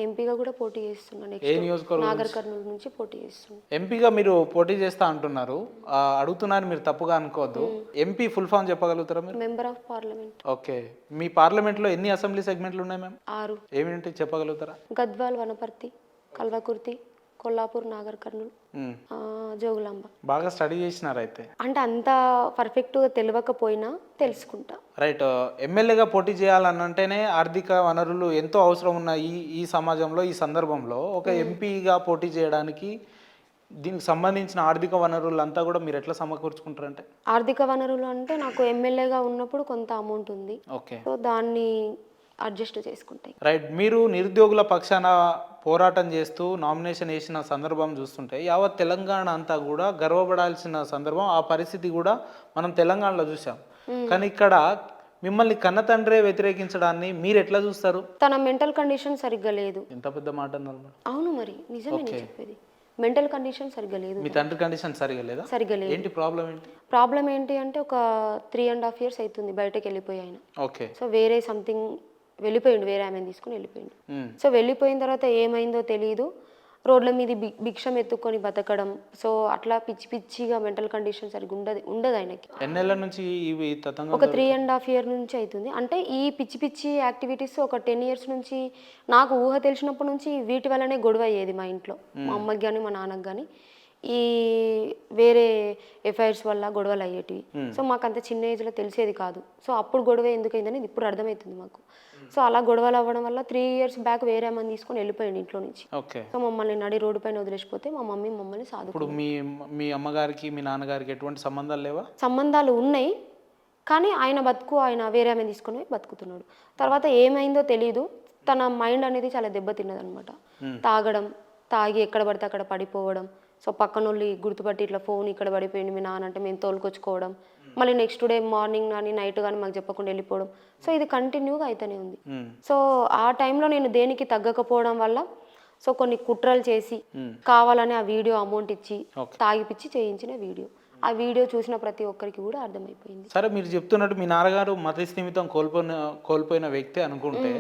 ఎంపీగా కూడా పోటీ చేస్తున్నాను. ఏ నెక్స్ట్ నియోజకవర్గం నాగర్ కర్నూలు నుంచి పోటీ చేస్తున్నాను. ఎంపీగా మీరు పోటీ చేస్తా అంటున్నారు, అడుగుతున్నారు, మీరు తప్పుగా అనుకోవద్దు. ఎంపీ ఫుల్ ఫామ్ చెప్పగలుగుతారా మీరు? Member of parliament. ఓకే, మీ పార్లమెంట్లో ఎన్ని అసెంబ్లీ సెగ్మెంట్లు ఉన్నాయి మ్యామ్? 6. ఏమిటి చెప్పగలుగుతారా? గద్వాల్, వనపర్తి, కల్వకుర్తి, కొల్లాపూర్, నాగర్ కర్నూలు, జోగులాంబ. బాగా స్టడీ చేసినారు అయితే. అంటే అంత పర్ఫెక్ట్గా తెలియకపోయినా తెలుసుకుంటా. రైట్. ఎమ్మెల్యేగా పోటీ చేయాలనంటేనే ఆర్థిక వనరులు ఎంతో అవసరం ఉన్న ఈ సమాజంలో, ఈ సందర్భంలో ఒక ఎంపీగా పోటీ చేయడానికి దీనికి సంబంధించిన ఆర్థిక వనరులు అంతా కూడా మీరు ఎట్లా సమకూర్చుకుంటారంటే? ఆర్థిక వనరులు అంటే నాకు ఎమ్మెల్యేగా ఉన్నప్పుడు కొంత అమౌంట్ ఉంది. ఓకే, సో దాన్ని అడ్జస్ట్ చేసుకుంటాయి. రైట్. మీరు నిరుద్యోగుల పక్షాన పోరాటం చేస్తూ నామినేషన్ వేసిన సందర్భం చూస్తుంటే యావత్ తెలంగాణ అంతా కూడా గర్వపడాల్సిన సందర్భం. ఆ పరిస్థితి కూడా మనం తెలంగాణలో చూసాం. కానీ ఇక్కడ మిమ్మల్ని కన్న తండ్రే వ్యతిరేకించడాన్ని మీరు ఎట్లా చూస్తారు? తన మెంటల్ కండిషన్ సరిగ్గా లేదు. ఎంత పెద్ద మాట అన్నారు. అవును, మరి నిజమే నేను చెప్పేది. మెంటల్ కండిషన్ సరిగ్గా లేదు. మీ తండ్రి కండిషన్ సరిగా లేదా? సరిగ్గా లేదు. ఏంటి ప్రాబ్లం? ఏంటి ప్రాబ్లం ఏంటి అంటే ఒక 3.5 years అవుతుంది బయటకు వెళ్ళిపోయి ఆయన. ఓకే. సో వేరే సంథింగ్ వెళ్ళిపోయిండు, వేరే ఆమెను తీసుకుని వెళ్ళిపోయిండు. సో వెళ్ళిపోయిన తర్వాత ఏమైందో తెలియదు, రోడ్ల మీద భిక్షం ఎత్తుకొని బతకడం. సో అట్లా పిచ్చి పిచ్చిగా మెంటల్ కండిషన్ సరిగ్గా ఉండదు ఆయనకి. ఎన్నేళ్ల నుంచి ఇవి ఒక 3.5 years నుంచి అవుతుంది. అంటే ఈ పిచ్చి పిచ్చి యాక్టివిటీస్ ఒక 10 years నుంచి, నాకు ఊహ తెలిసినప్పటి నుంచి వీటి వల్లనే గొడవ అయ్యేది మా ఇంట్లో, మా అమ్మకి కానీ మా నాన్నకి కానీ. ఈ వేరే ఎఫ్ఐఆర్స్ వల్ల గొడవలు అయ్యేటివి. సో మాకు అంత చిన్న ఏజ్లో తెలిసేది కాదు. సో అప్పుడు గొడవ ఎందుకైందని ఇప్పుడు అర్థమవుతుంది మాకు. సో అలా గొడవలు అవ్వడం వల్ల 3 years బ్యాక్ వేరే మంది తీసుకొని వెళ్ళిపోయింది ఇంట్లో నుంచి. సో మమ్మల్ని నడి రోడ్డు పైన వదిలేసిపోతే మా మమ్మీ మమ్మల్ని సాధు. ఇప్పుడు మీ అమ్మగారికి మీ నాన్నగారికి ఎటువంటి సంబంధాలు లేవా? సంబంధాలు ఉన్నాయి, కానీ ఆయన బతుకు ఆయన వేరే ఆమె తీసుకొని బతుకుతున్నాడు. తర్వాత ఏమైందో తెలీదు, తన మైండ్ అనేది చాలా దెబ్బతిన్నది అనమాట. తాగి ఎక్కడ పడితే అక్కడ పడిపోవడం. సో పక్కన వాళ్ళు గుర్తుపట్టి ఇట్లా ఫోన్ ఇక్కడ పడిపోయింది మీ నాన్న అంటే మేము తోలుకొచ్చుకోవడం, మళ్ళీ నెక్స్ట్ డే మార్నింగ్ కానీ నైట్ కానీ మాకు చెప్పకుండా వెళ్ళిపోవడం. సో ఇది కంటిన్యూగా అయితేనే ఉంది. సో ఆ టైంలో నేను దేనికి తగ్గకపోవడం వల్ల సో కొన్ని కుట్రలు చేసి కావాలని ఆ వీడియో అమౌంట్ ఇచ్చి తాగిపిచ్చి చేయించిన వీడియో. ఆ వీడియో చూసిన ప్రతి ఒక్కరికి కూడా అర్థమైపోయింది. సరే, మీరు చెప్తున్నట్టు మీ నాన్నగారు మత స్థిమితం కోల్పోయిన వ్యక్తి అనుకుంటే,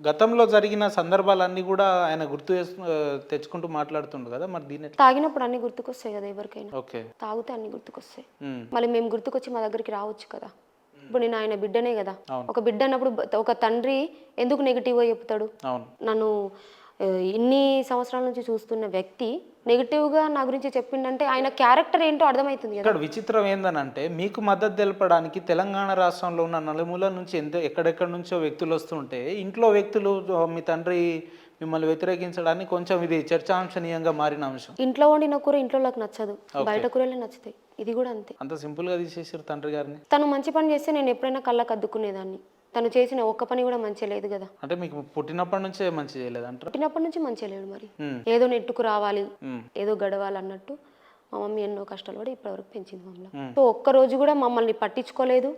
గతంలో జరిగిన సందర్భాలన్నీ కూడా ఆయన తెచ్చుకుంటూ మాట్లాడుతుండు కదా, మరి దీన్ని తాగినప్పుడు అన్ని గుర్తుకొస్తాయి కదా ఎవరికైనా. ఓకే, తాగితే అన్ని గుర్తుకొస్తాయి. మళ్ళీ మేము గుర్తుకొచ్చి మా దగ్గరికి రావచ్చు కదా. ఇప్పుడు నేను ఆయన బిడ్డనే కదా. ఒక బిడ్డ అన్నప్పుడు ఒక తండ్రి ఎందుకు నెగిటివ్గా చెప్తాడు? నన్ను ఇన్ని సంవత్సరాల నుంచి చూస్తున్న వ్యక్తి నెగిటివ్గా నా గురించి చెప్పిండంటే ఆయన క్యారెక్టర్ ఏంటో అర్థమవుతుంది. ఇక్కడ విచిత్రం ఏందనంటే, మీకు మద్దతు తెలపడానికి తెలంగాణ రాష్ట్రంలో ఉన్న నలుమూల నుంచి ఎక్కడెక్కడి నుంచో వ్యక్తులు వస్తుంటే, ఇంట్లో వ్యక్తులు మీ తండ్రి మిమ్మల్ని వ్యతిరేకించడానికి కొంచెం ఇది చర్చాంశనీయంగా మారిన అంశం. ఇంట్లో వండిన కూర ఇంట్లోకి నచ్చదు, బయట కూరలే నచ్చుతాయి. ఇది కూడా అంతే. అంత సింపుల్ గా తీసేసారు తండ్రి గారిని. తను మంచి పని చేస్తే నేను ఎప్పుడైనా కళ్ళకు అద్దుకునేదాన్ని. తను చేసిన ఒక్క పని కూడా మంచి లేదు కదా. అంటే మీకు పుట్టినప్పటి నుంచే మంచి చేయలేదు అంటారు? పుట్టినప్పటి నుంచి మంచి లేదు. మరి ఏదో నెట్టుకు రావాలి, ఏదో గడవాలి అన్నట్టు మా మమ్మీ ఎన్నో కష్టాలు కూడా ఇప్పటివరకు పెంచింది మమ్మల్ని. సో ఒక్కరోజు కూడా మమ్మల్ని పట్టించుకోలేదు,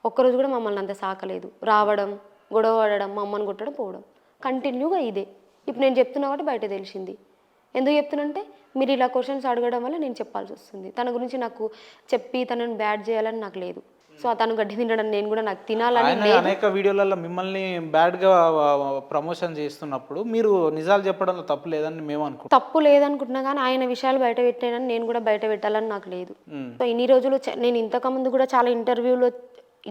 ఒక్కరోజు కూడా మమ్మల్ని అంత సాకలేదు. రావడం, గొడవ పడడం, మా అమ్మని కొట్టడం, పోవడం కంటిన్యూగా ఇదే. ఇప్పుడు నేను చెప్తున్నా కాబట్టి బయట తెలిసింది. ఎందుకు చెప్తున్నంటే మీరు ఇలా క్వశ్చన్స్ అడగడం వల్ల నేను చెప్పాల్సి వస్తుంది. తన గురించి నాకు చెప్పి తనని బ్యాడ్ చేయాలని నాకు లేదు. సో తను గడ్డి తినడం నేను కూడా నాకు తినాలని లేదు. అనేక వీడియోలలో మిమ్మల్ని బ్యాడ్ గా ప్రమోషన్ చేస్తున్నప్పుడు మీరు నిజాలు చెప్పడంలో తప్పు లేదని మేము అనుకుంటాం. తప్పు లేదనుకుంటున్నా, కానీ ఆయన విషయాలు బయట పెట్టానని నేను కూడా బయట పెట్టాలని నాకు లేదు. సో ఇన్ని రోజులు నేను ఇంతకుముందు కూడా చాలా ఇంటర్వ్యూలో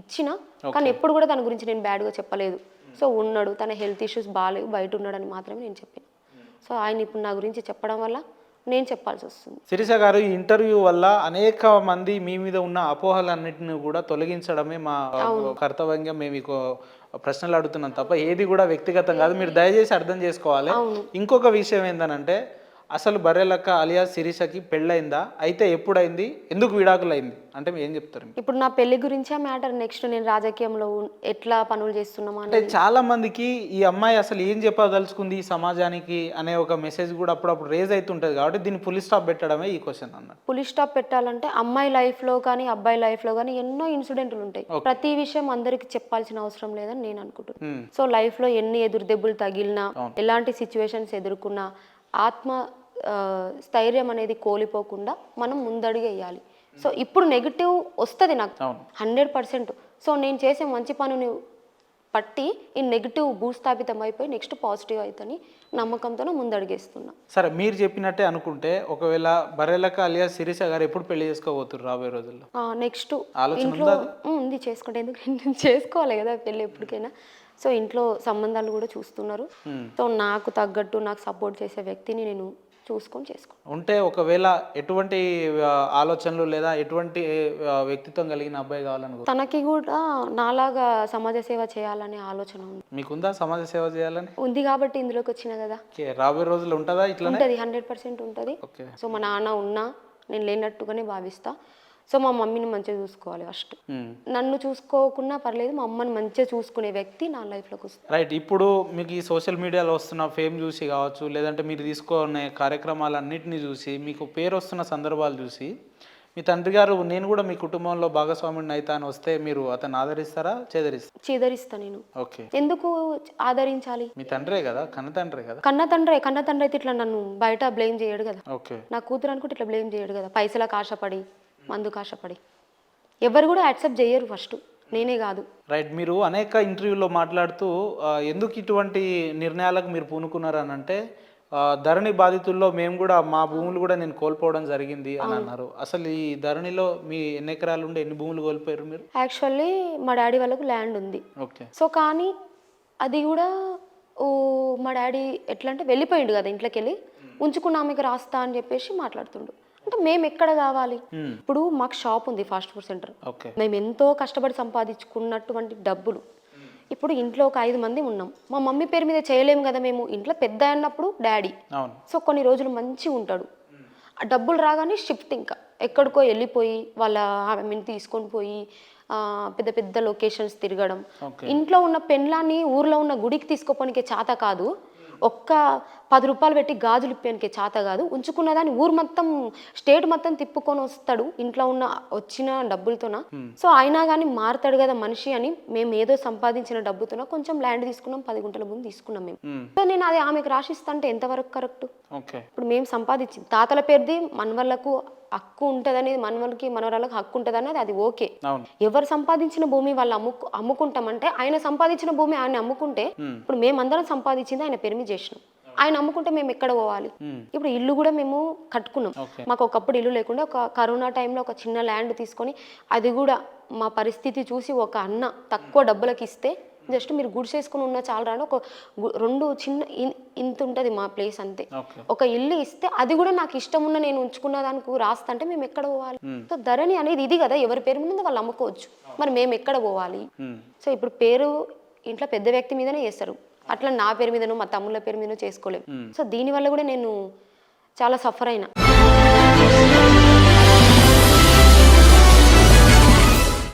ఇచ్చిన, కానీ ఎప్పుడు కూడా తన గురించి నేను బ్యాడ్గా చెప్పలేదు. సో ఉన్నాడు, తన హెల్త్ ఇష్యూస్ బాగాలేవు, బయట ఉన్నాడని మాత్రమే నేను చెప్పాను. సో ఆయన ఇప్పుడు నా గురించి చెప్పడం వల్ల నేను చెప్పాల్సి వస్తుంది. శిరీష గారు, ఈ ఇంటర్వ్యూ వల్ల అనేక మంది మీ మీద ఉన్న అపోహలన్నింటినీ కూడా తొలగించడమే మా కర్తవ్యంగా మేము మీకు ప్రశ్నలు అడుగుతున్నాం తప్ప ఏది కూడా వ్యక్తిగతం కాదు. మీరు దయచేసి అర్థం చేసుకోవాలి. ఇంకొక విషయం ఏంటంటే, అసలు బర్రెలక్క అలియా శిరీషకి పెళ్ళయిందా? అయితే ఎప్పుడైంది? ఎందుకు విడాకులు అయింది అంటే ఏం చెప్తారు? ఇప్పుడు నా పెళ్లి గురించే మ్యాటర్. నెక్స్ట్ నేను రాజకీయంలో ఎట్లా పనులు చేస్తున్నామా అంటే చాలా మందికి ఈ అమ్మాయి అసలు ఏం చెప్పదలుచుకుంది ఈ సమాజానికి అనే ఒక మెసేజ్ కూడా అప్పుడప్పుడు రేజ్ అవుతుంటది. కాబట్టి దీన్ని ఫుల్ స్టాప్ పెట్టడమే ఈ క్వశ్చన్ అన్నట్టు. ఫుల్ స్టాప్ పెట్టాలంటే అమ్మాయి లైఫ్ లో కానీ అబ్బాయి లైఫ్ లో కానీ ఎన్నో ఇన్సిడెంట్లు ఉంటాయి. ప్రతి విషయం అందరికి చెప్పాల్సిన అవసరం లేదని నేను అనుకుంటున్నాను. సో లైఫ్ లో ఎన్ని ఎదురు దెబ్బలు తగిలినా, ఎలాంటి సిచ్యువేషన్స్ ఎదుర్కొన్నా ఆత్మ స్థైర్యం అనేది కోల్పోకుండా మనం ముందడుగు వేయాలి. సో ఇప్పుడు నెగిటివ్ వస్తుంది నాకు 100%. సో నేను చేసే మంచి పనుని పట్టి ఈ నెగిటివ్ భూస్థాపితం అయిపోయి నెక్స్ట్ పాజిటివ్ అవుతుంది నమ్మకంతో ముందడుగేస్తున్నా. సరే, మీరు చెప్పినట్టే అనుకుంటే ఒకవేళ బర్రెలక్క అలియా శిరీష గారు ఎప్పుడు పెళ్లి చేసుకోబోతున్నారు రాబోయే రోజుల్లో? నెక్స్ట్ ఆలోచన ఇంట్లో ఉందా అది? ఉంది, చేసుకుంటే ఎందుకు నేను చేసుకోవాలి కదా పెళ్ళి ఎప్పటికైనా. సో ఇంట్లో సంబంధాలు కూడా చూస్తున్నారు. సో నాకు తగ్గట్టు నాకు సపోర్ట్ చేసే వ్యక్తిని నేను చూసుకొని చేసుకుంటాను. ఉంటే ఒకవేళ ఎటువంటి ఆలోచనలు లేదా ఎటువంటి వ్యక్తిత్వం కలిగిన అబ్బాయి కావాలనుకో? తనకి కూడా నాలాగా సమాజ సేవ చేయాలనే ఆలోచన ఉంది. మీకుందా సమాజ సేవ చేయాలని? ఉంది కాబట్టి ఇందులోకి వచ్చిన కదా. ఓకే, రాబోయే రోజులు ఉంటుందా ఇట్లా? ఉంటుంది, 100% ఉంటుంది. ఓకే. సో మా నాన్న ఉన్నా నేను లేనట్టుగానే భావిస్తా. సో మా మమ్మీని మంచిగా చూసుకోవాలి ఫస్ట్. నన్ను చూసుకోకున్నా పర్లేదు, మా అమ్మని మంచిగా చూసుకునే వ్యక్తి నా లైఫ్లోకి వస్తుంది. రైట్. ఇప్పుడు మీకు ఈ సోషల్ మీడియాలో వస్తున్న ఫేమ్ చూసి కావచ్చు, లేదంటే మీరు తీసుకునే కార్యక్రమాలన్నింటినీ చూసి మీకు పేరు వస్తున్న సందర్భాలు చూసి మీ తండ్రి గారు నేను కూడా మీ కుటుంబంలో భాగస్వామిని అయితే అని వస్తే మీరు అతను ఆదరిస్తారా, చేదరిస్తారా? చేదరిస్తా నేను. ఓకే. ఎందుకు ఆదరించాలి? మీ తండ్రే కదా, కన్న తండ్రే కదా. కన్న తండ్రి అయితే ఇట్లా నన్ను బయట బ్లేమ్ చేయడు కదా. ఓకే. నా కూతురు అనుకుంటే ఇట్లా బ్లేమ్ చేయడు కదా. పైసలకు ఆశపడి, మందుకు ఆశపడి ఎవరు కూడా యాక్సెప్ట్ చేయరు, ఫస్ట్ నేనే కాదు. రైట్. మీరు అనేక ఇంటర్వ్యూలో మాట్లాడుతూ ఎందుకు ఇటువంటి నిర్ణయాలకు మీరు పూనుకున్నారు అని అంటే, ధరణి బాధితుల్లో మేము కూడా మా భూములు కూడా నేను కోల్పోవడం జరిగింది అని అన్నారు. అసలు ఈ ధరణిలో మీ ఎన్ని ఎకరాలు ఉండే ఎన్ని భూములు కోల్పోయారు మీరు? యాక్చువల్లీ మా డాడీ వాళ్ళకు ల్యాండ్ ఉంది. ఓకే. సో కానీ అది కూడా మా డాడీ ఎట్లా అంటే వెళ్ళిపోయిండు కదా ఇంట్లోకి వెళ్ళి, ఉంచుకున్న ఆమెకు రాస్తా అని చెప్పేసి మాట్లాడుతుండు. అంటే మేము ఎక్కడ కావాలి? ఇప్పుడు మాకు షాప్ ఉంది, ఫాస్ట్ ఫుడ్ సెంటర్. ఓకే. మేము ఎంతో కష్టపడి సంపాదించుకున్నటువంటి డబ్బులు ఇప్పుడు ఇంట్లో ఒక 5 మంది ఉన్నాం. మా మమ్మీ పేరు మీద చేయలేము కదా మేము. ఇంట్లో పెద్ద అన్నప్పుడు డాడీ. అవును. సో కొన్ని రోజులు మంచిగా ఉంటాడు, ఆ డబ్బులు రాగానే షిఫ్ట్ ఇంకా ఎక్కడికో వెళ్ళిపోయి వాళ్ళ ఆమెను తీసుకొని పోయి పెద్ద పెద్ద లొకేషన్స్ తిరగడం. ఇంట్లో ఉన్న పెన్లాన్ని ఊర్లో ఉన్న గుడికి తీసుకోపోనికే చేత కాదు, ఒక్క 10 రూపాయలు పెట్టి గాజులు ఇప్పేనికే చేత కాదు, ఉంచుకున్న దాన్ని ఊరు మొత్తం స్టేట్ మొత్తం తిప్పుకొని వస్తాడు ఇంట్లో ఉన్న వచ్చిన డబ్బులతోన. సో అయినా కానీ మారుతాడు కదా మనిషి అని మేము ఏదో సంపాదించిన డబ్బుతోన కొంచెం ల్యాండ్ తీసుకున్నాం, 10 గుంటల భూమి తీసుకున్నాం మేము. సో నేను అది ఆమెకు రాసిస్తా అంటే ఎంతవరకు కరెక్ట్? ఇప్పుడు మేము సంపాదించింది తాతల పేరుది, మనవళ్ళకు హక్కు ఉంటుందనేది, మనవలకి మనవరాలకు హక్కు ఉంటుంది అనేది అది ఓకే. ఎవరు సంపాదించిన భూమి వాళ్ళు అమ్ముకుంటామంటే, ఆయన సంపాదించిన భూమి ఆయన అమ్ముకుంటే, ఇప్పుడు మేమందరం సంపాదించింది ఆయన పేరు మీద చేసినాం, ఆయన అమ్ముకుంటే మేము ఎక్కడ పోవాలి? ఇప్పుడు ఇల్లు కూడా మేము కట్టుకున్నాం. మాకు ఒకప్పుడు ఇల్లు లేకుండా ఒక కరోనా టైంలో ఒక చిన్న ల్యాండ్ తీసుకొని, అది కూడా మా పరిస్థితి చూసి ఒక అన్న తక్కువ డబ్బులకు ఇస్తే, జస్ట్ మీరు గుడ్స్ వేసుకుని ఉన్న చాలా రాను, ఒక 2 చిన్న ఇంత ఉంటుంది మా ప్లేస్ అంతే, ఒక ఇల్లు ఇస్తే అది కూడా నాకు ఇష్టం ఉన్న నేను ఉంచుకున్న దానికి రాస్తా అంటే మేము ఎక్కడ పోవాలి? సో ధరణి అనేది ఇది కదా, ఎవరి పేరు మీద వాళ్ళు అమ్ముకోవచ్చు, మరి మేము ఎక్కడ పోవాలి? సో ఇప్పుడు పేరు ఇంట్లో పెద్ద వ్యక్తి మీదనే చేస్తారు, అట్లా నా పేరు మీదనో మా తమ్ముళ్ళ పేరు మీదనో చేసుకోలేము. సో దీనివల్ల కూడా నేను చాలా సఫర్ అయినా.